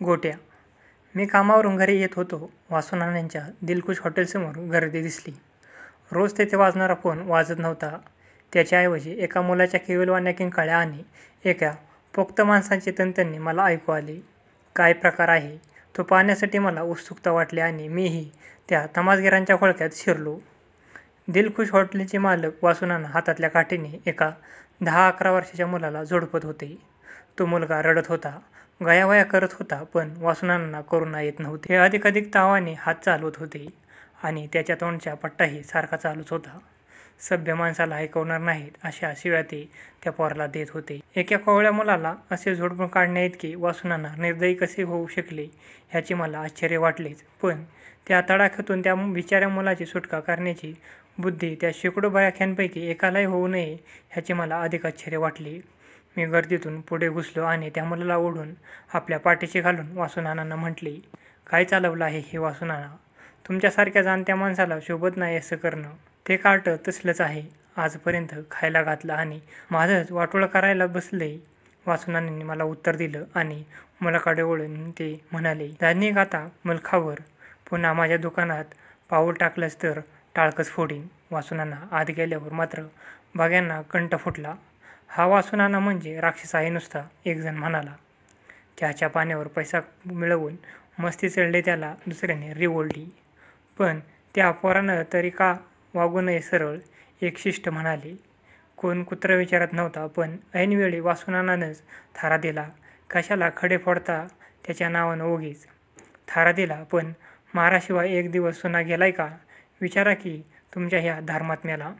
गोट्या. मी कामावरून घरी येत होतो. वासुनानांच्या दिलखुश हॉटेलसमोर गर्दी दिसली. रोज तेथे वाजणारा फोन वाजत नव्हता. त्याच्याऐवजी एका मुलाच्या केविलवाण्या किंकाळ्या आणि एका पोक्त माणसाचे तणतणणे मला ऐकू आले. काय प्रकार आहे तो पाहण्यासाठी मला उत्सुकता वाटली आणि मीही त्या तमासगीरांच्या खोळक्यात शिरलो. दिलखुश हॉटेलचे मालक वासुनाना हातातल्या काठीने एका 10-11 वर्षाच्या मुलाला झोडपत होते. तो मुलगा रडत होता, गयावया करत होता, पण वासुनानांना करुणा येत नव्हती. ते अधिकाधिक तावाने हात चालवत होते आणि त्याच्या तोंडचा पट्टाही सारखा चालूच होता. सभ्य माणसाला ऐकवणार नाहीत अशा शिव्या ते त्या पोराला देत होते. एका कोवळ्या मुलाला असे झोडपून काढण्याइतके वासुनाना निर्दयी कसे होऊ शकले ह्याचे मला आश्चर्य वाटलेच, पण त्या तडाख्यातून त्या बिचाऱ्या मुलाची सुटका करण्याची बुद्धी त्या शेकडो बराख्यांपैकी एकालाही होऊ नये ह्याचे मला अधिक आश्चर्य वाटले. मी गर्दीतून पुढे घुसलो आणि त्या मुलाला ओढून आपल्या पाठीशी घालून वासुनानांना म्हटले, काय चालवलं आहे हे वासुनाना? तुमच्यासारख्या जाणत्या माणसाला शोभत नाही असं करणं. ते कार्ट तसलंच आहे. आजपर्यंत खायला घातलं आणि माझंच वाटोळं करायला बसलंय. वासुनानांनी मला उत्तर दिलं आणि मुलाकडे वळून ते म्हणाले, जाणीक आता मुलखावर. पुन्हा माझ्या दुकानात पाऊल टाकलंस तर टाळकंच फोडीन. वासुनाना आत गेल्यावर मात्र बघ्यांना कंठ फुटला. हा वासुनाना म्हणजे राक्षस आहे नुसता, एकजण म्हणाला. चहाच्या पाण्यावर पैसा मिळवून मस्ती चढली त्याला दुसऱ्याने रिवोळली. पण त्या पोरानं तरी का वागू नये सरळ, एक शिष्ट म्हणाले. कोण कुत्रं विचारत नव्हता, पण ऐनवेळी वासुनानानंच थारा दिला. कशाला खडे फोडता त्याच्या नावानं उगीच? थारा दिला, पण माराशिवाय एक दिवस सुना गेलाय का? विचारा की तुमच्या ह्या धर्मात्म्याला.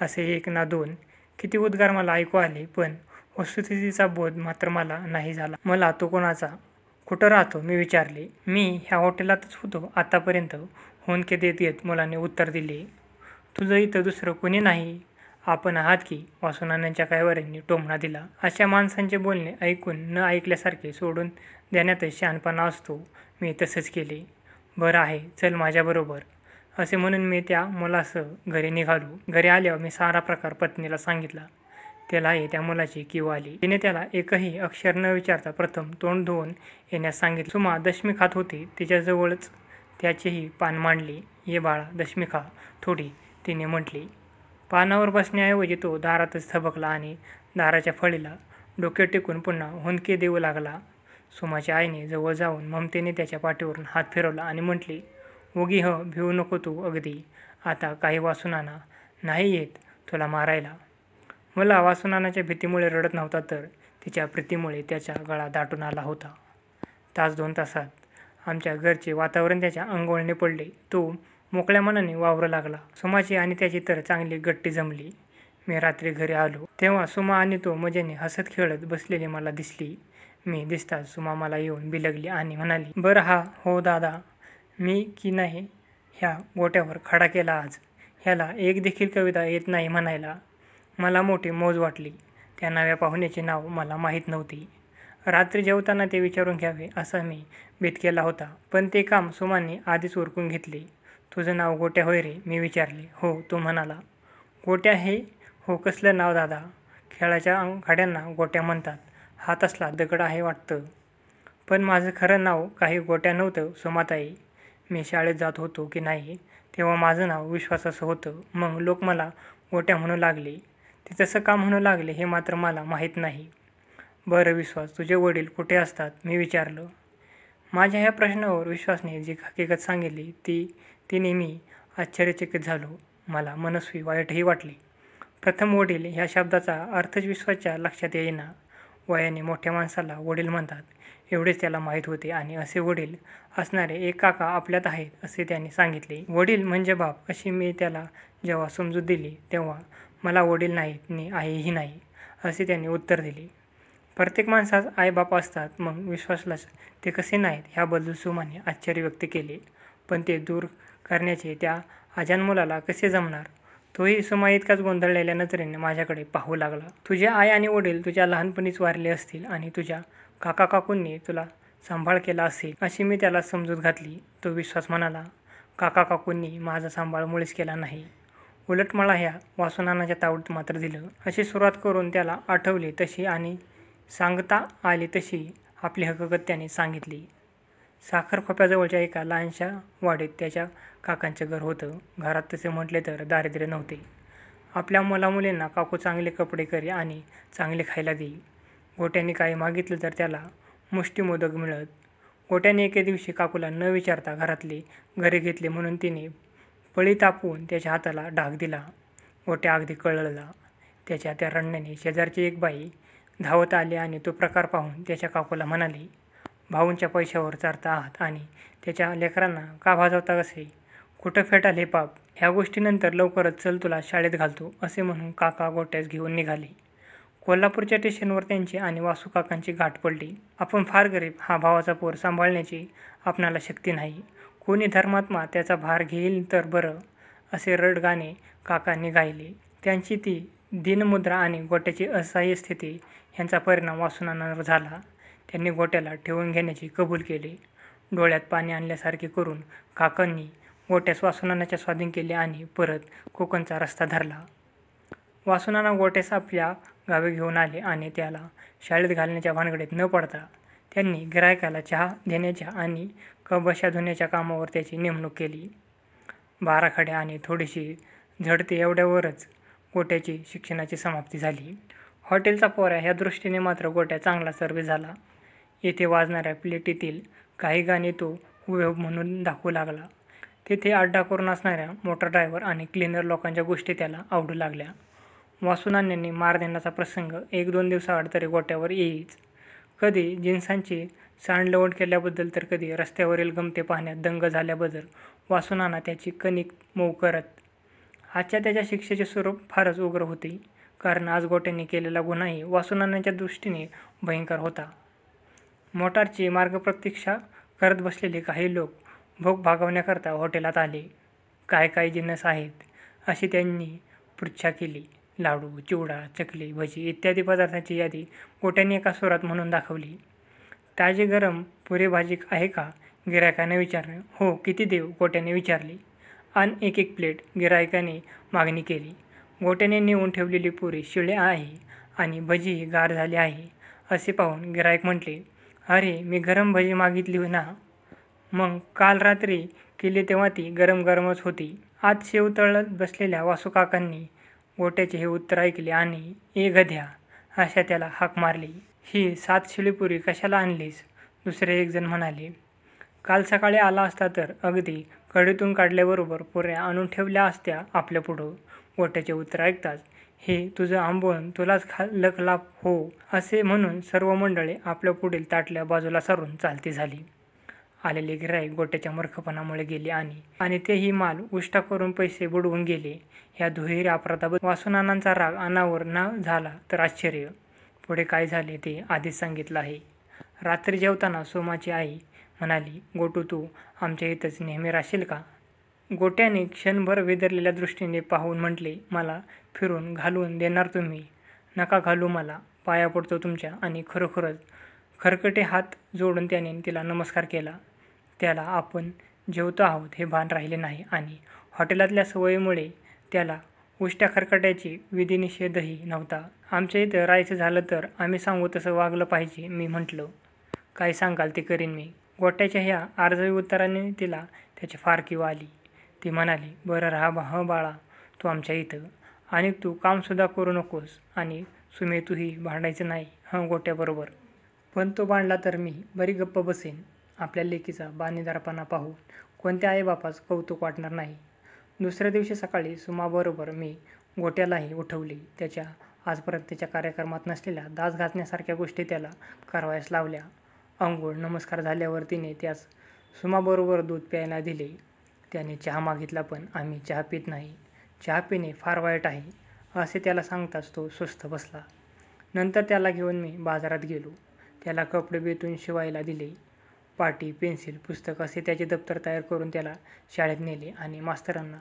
असे एक ना दोन किती उद्गार मला ऐकू आले, पण वस्तुस्थितीचा बोध मात्र मला नाही झाला. मला तो कोणाचा? कुठं राहतो? मी विचारले. मी ह्या हॉटेलातच होतो आतापर्यंत, हुंदके देत येत मुलाने उत्तर दिले. तुझं इथं दुसरं कुणी नाही? आपण आहात की? वासुनानांच्या कैवाऱ्यांनी टोमणा दिला. अशा माणसांचे बोलणे ऐकून न ऐकल्यासारखे सोडून देण्यातच शहाणपणा असतो. मी तसंच केले. बरं आहे, चल माझ्याबरोबर. असे म्हणून मी त्या मुलासह घरी निघालो. घरी आल्यावर मी सारा प्रकार पत्नीला सांगितला. त्यालाही त्या मुलाची कीव आली. तिने त्याला एकही अक्षर न विचारता प्रथम तोंड धुवून येण्यास सांगितले. सुमा दशमी खात होती. तिच्याजवळच त्याचेही पान मांडले. ये बाळा, दशमी खा थोडी, तिने म्हटले. पानावर बसण्याऐवजी तो दारातच थबकला आणि दाराच्या फळीला डोके टेकून पुन्हा हुंदके देऊ लागला. सुमाच्या आईने जवळ जाऊन ममतेने त्याच्या पाठीवरून हात फिरवला आणि म्हटले, उगी भिवू नको तू अगदी. आता काही वासुनाना नाही येत तुला मारायला. मुला वासुनानाच्या भीतीमुळे रडत नव्हता, तर तिच्या प्रीतीमुळे त्याचा गळा दाटून आला होता. तास 2 तासात आमच्या घरचे वातावरण त्याच्या अंगवळणी पडले. तो मोकळ्या मनाने वावरू लागला. सुमाची आणि त्याची तर चांगली गट्टी जमली. मी रात्री घरी आलो तेव्हा सुमा आणि तो मजेने हसत खेळत बसलेली मला दिसली. मी दिसताच सुमा मला येऊन बिलगली आणि म्हणाली, बरं हो दादा, मी की नाही ह्या गोट्यावर खडा केला आज. ह्याला एक देखील कविता येत नाही म्हणायला. मला मोठी मौज वाटली. त्या नव्या पाहुण्याचे नाव मला माहीत नव्हती. रात्री जेवताना ते विचारून घ्यावे असा मी बेत केला होता, पण ते काम सुमाने आधीच उरकून घेतले. तुझं नाव गोट्या होय रे? मी विचारले. हो. तो म्हणाला, गोट्या हे? हो. कसलं नाव दादा? खेळाच्या गाड्यांना गोट्या म्हणतात. हा तसला दगड आहे वाटतं. पण माझं खरं नाव काही गोट्या नव्हतं सुमाताई. मी शाळेत जात होतो की नाही तेव्हा माझं नाव विश्वास असं होतं. मग लोक मला गोट्या म्हणू लागले. ते तसं का म्हणू लागले हे मात्र मला माहीत नाही. बरं विश्वास, तुझे वडील कुठे असतात? मी विचारलं. माझ्या ह्या प्रश्नावर विश्वासने जी हकीकत सांगितली तिने मी आश्चर्यचकित झालो. मला मनस्वी वाईटही वाटले. प्रथम वडील ह्या शब्दाचा अर्थच विश्वासच्या लक्षात येईना. वयाने मोठ्या माणसाला वडील म्हणतात एवढेच त्याला माहीत होते आणि असे वडील असणारे एक काका आपल्यात आहेत असे त्याने सांगितले. वडील म्हणजे बाप अशी मी त्याला जेव्हा समजूत दिली तेव्हा मला वडील नाहीत नि आईही नाही असे त्याने उत्तर दिले. प्रत्येक माणसास आईबाप असतात, मग विश्वासलाच ते कसे नाहीत ह्याबद्दल सुमाने आश्चर्य व्यक्त केले. पण ते दूर करण्याचे त्या अजाण मुलाला कसे जमणार? तोही सुमा इतकाच गोंधळलेल्या नजरेने माझ्याकडे पाहू लागला. तुझे आई आणि वडील तुझ्या लहानपणीच वारले असतील आणि तुझ्या काका काकूंनी तुला सांभाळ केला असेल अशी मी त्याला समजूत घातली. तो विश्वास म्हणाला, काका काकूंनी माझा सांभाळ मुळीच केला नाही. उलट मला ह्या वासुनानाच्या तावडीत मात्र दिलं. अशी सुरुवात करून त्याला आठवली तशी आणि सांगता आली तशी आपली हकीकत त्याने सांगितली. साखर खोप्याजवळच्या एका लहानशा वाडीत त्याच्या काकांचं घर होतं. घरात तसे म्हटले तर दारिद्र्य नव्हते. आपल्या मुलामुलींना काकू चांगले कपडे करी आणि चांगले खायला देई. गोट्याने काही मागितलं तर त्याला मुष्टी मोदक मिळत. गोट्याने एके दिवशी काकूला न विचारता घरातले घरी घेतले म्हणून तिने पळी तापवून त्याच्या हाताला डाग दिला. गोट्या अगदी कळवळला. त्याच्या त्या रडण्याने शेजारची एक बाई धावत आली आणि तो प्रकार पाहून त्याच्या काकूला म्हणाली, भाऊंच्या पैशावर चारता आहात आणि त्याच्या लेकरांना का भाजवता कसे? कुठं फेटाल हे पाप? ह्या गोष्टीनंतर लवकरच चल तुला शाळेत घालतो असे म्हणून काका गोट्यास घेऊन निघाले. कोल्हापूरच्या स्टेशनवर त्यांची आणि वासू काकांची गाठ पडली. आपण फार गरीब, हा भावाचा पोर सांभाळण्याची आपणाला शक्ती नाही. कोणी धर्मात्मा त्याचा भार घेईल तर बरं, असे रडगाणे काकांनी गायले. त्यांची ती दीनमुद्रा आणि गोट्याची असहाय्य स्थिती ह्यांचा परिणाम वासुनानांवर झाला. त्यांनी गोट्याला ठेवून घेण्याची कबूल केले. डोळ्यात पाणी आणल्यासारखे करून काकांनी गोट्यास वासुनानाच्या स्वाधीन केले आणि परत कोकणचा रस्ता धरला. वासुनाना गोट्यास आपल्या गावी घेऊन आले आणि त्याला शाळेत घालण्याच्या भानगडीत न पडता त्यांनी गिऱ्हाईकाला चहा देण्याच्या आणि कबशा धुण्याच्या कामावर त्याची नेमणूक केली. 12 खड्या आणि थोडीशी झडते एवढ्यावरच गोट्याची शिक्षणाची समाप्ती झाली. हॉटेलचा पोऱ्या ह्या दृष्टीने मात्र गोट्या चांगला सर्व्हिस झाला. येथे वाजणाऱ्या प्लेटीतील काही गाणी तो हुबेहूब म्हणून दाखवू लागला. तेथे अड्डा करून असणाऱ्या मोटर ड्रायव्हर आणि क्लिनर लोकांच्या गोष्टी त्याला आवडू लागल्या. वासुनान्यांनी मारदेण्याचा प्रसंग 1-2 दिवसाआड तरी गोट्यावर येईच. कधी जिन्सांची सांडलवड केल्याबद्दल तर कधी रस्त्यावरील गमते पाहण्यात दंग झाल्याबद्दल वासुनाना त्याची कणिक मऊ करत. आजच्या त्याच्या शिक्षेचे स्वरूप फारच उग्र होते, कारण आज गोट्याने केलेला गुन्हाही वासुनानाच्या दृष्टीने भयंकर होता. मोटारची मार्गप्रतीक्षा करत बसलेले काही लोक भूक भागवण्याकरता हॉटेलात आले. काय काय जिन्नस आहेत अशी त्यांनी पृच्छा केली. लाडू, चिवडा, चकली, भजी इत्यादी पदार्थांची यादी गोट्याने एका सुरात म्हणून दाखवली. ताजी गरम पुरी भाजी आहे का? गिऱ्हाईकाने विचारले. हो, किती देऊ? गोट्याने विचारले. आण 1-1 प्लेट, गिऱ्हाईकाने मागणी केली. गोट्याने नेऊन ठेवलेली पुरी शिळे आहे आणि भजीही गार झाली आहे असे पाहून गिऱ्हाईक म्हटले, अरे, मी गरम भजी मागितली ना? मग काल रात्री केली तेव्हा ती गरम गरमच होती. आत शेव तळत बसलेल्या वासूकाकांनी गोट्याचे हे उत्तर ऐकले आणि ए गध्या अशा त्याला हाक मारली. ही 7 शिळी पुरी कशाला आणलीस? दुसरे एक जण म्हणाले, काल सकाळी आला असता तर अगदी कढईतून काढल्याबरोबर पुऱ्या आणून ठेवल्या असत्या आपल्यापुढं. गोट्याचे उत्तर ऐकताच, हे तुझं आंबवण तुलाच लखलाप हो असे म्हणून सर्व मंडळी आपल्या पुढील ताटल्या बाजूला सारून चालती झाली. आलेले गिऱ्हाईक गोट्याच्या मूर्खपणामुळे गेले आणि तेही माल उष्टा करून पैसे बुडवून गेले. या दुहेरी अपराधाबद्दल वासुनानांचा राग अनावर न झाला तर आश्चर्य. पुढे काय झाले ते आधीच सांगितलं आहे. रात्री जेवताना सोमाची आई म्हणाली, गोटू, तू आमच्या इथंच नेहमी राहशील का? गोट्याने क्षणभर वेदरलेल्या दृष्टीने पाहून म्हटले, मला फिरून घालून देणार तुम्ही? नका घालू मला, पाया पडतो तुमच्या. आणि खरोखरच खरकटे हात जोडून त्याने तिला नमस्कार केला. त्याला आपण जेवतो आहोत हे भान राहिले नाही आणि हॉटेलातल्या सवयीमुळे त्याला उष्ट्या खरकट्याची विधिनिषेधही नव्हता. आमच्या इथं राहायचं झालं तर आम्ही सांगू तसं वागलं पाहिजे. मी म्हटलं, काय सांगाल ते करीन मी. गोट्याच्या ह्या अर्धवी उत्तराने तिला त्याची फार किव आली. ती म्हणाली, बरं राहा बाळा तू आमच्या इथं, आणि तू कामसुद्धा करू नकोस. आणि सुमे तूही भांडायचं नाही हं गोट्याबरोबर. पण तो भांडला तर मी बरी गप्प बसेन. आपल्या लेकीचा बाणेदारपणा पाहून कोणत्या आईबापास कौतुक वाटणार नाही. दुसऱ्या दिवशी सकाळी सुमाबरोबर मी गोट्यालाही उठवले. त्याच्या आजपर्यंतच्या कार्यक्रमात नसलेल्या दास घासण्यासारख्या गोष्टी त्याला करावयास लावल्या. अंघोळ नमस्कार झाल्यावर तिने त्यास सुमाबरोबर दूध प्यायला दिले. त्याने चहा मागितला, पण आम्ही चहा पित नाही, चहा पिणे फार वाईट आहे असे त्याला सांगताच तो सुस्त बसला. नंतर त्याला घेऊन मी बाजारात गेलो. त्याला कपडे बेतून शिवायला दिले. पाटी, पेन्सिल, पुस्तक असे त्याचे दप्तर तयार करून त्याला शाळेत नेले आणि मास्तरांना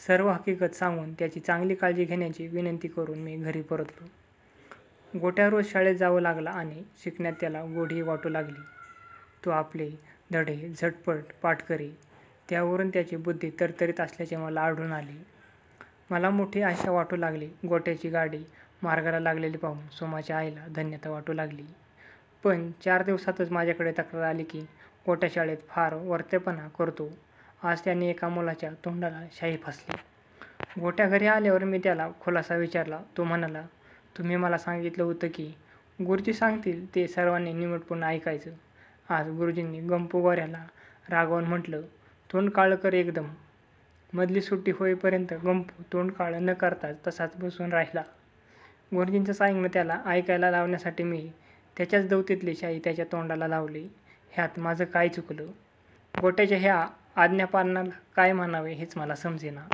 सर्व हकीकत सांगून त्याची चांगली काळजी घेण्याची विनंती करून मी घरी परतलो. गोट्या रोज शाळेत जावं लागला आणि शिकण्यात त्याला गोडी वाटू लागली. तो आपले धडे झटपट पाठ करी. त्यावरून त्याची बुद्धी तरतरीत असल्याचे मला आढळून आले. मला मोठी आशा वाटू लागली. गोट्याची गाडी मार्गाला लागलेली पाहून सोमाच्या आईला धन्यता वाटू लागली. पण 4 दिवसातच माझ्याकडे तक्रार आली की गोट्या शाळेत फार वरतेपणा करतो. आज त्याने एका मुलाच्या तोंडाला शाई फासली. गोट्या घरी आल्यावर मी त्याला खुलासा विचारला. तो म्हणाला, तुम्ही मला सांगितलं होतं की गुरुजी सांगतील ते सर्वांनी निमूटपणे ऐकायचं. आज गुरुजींनी गंपू गोऱ्याला रागावून म्हटलं, तोंड काळं कर एकदम. मधली सुट्टी होईपर्यंत गंपू तोंड काळं न करताच तसाच बसून राहिला. गुरुजींचं सांगणं त्याला ऐकायला लावण्यासाठी मी त्याच्याच दवतीतली शाई त्याच्या तोंडाला लावली. ह्यात माझं काय चुकलं? गोट्याच्या ह्या आज्ञापालनाला काय म्हणावे हेच मला समजेना.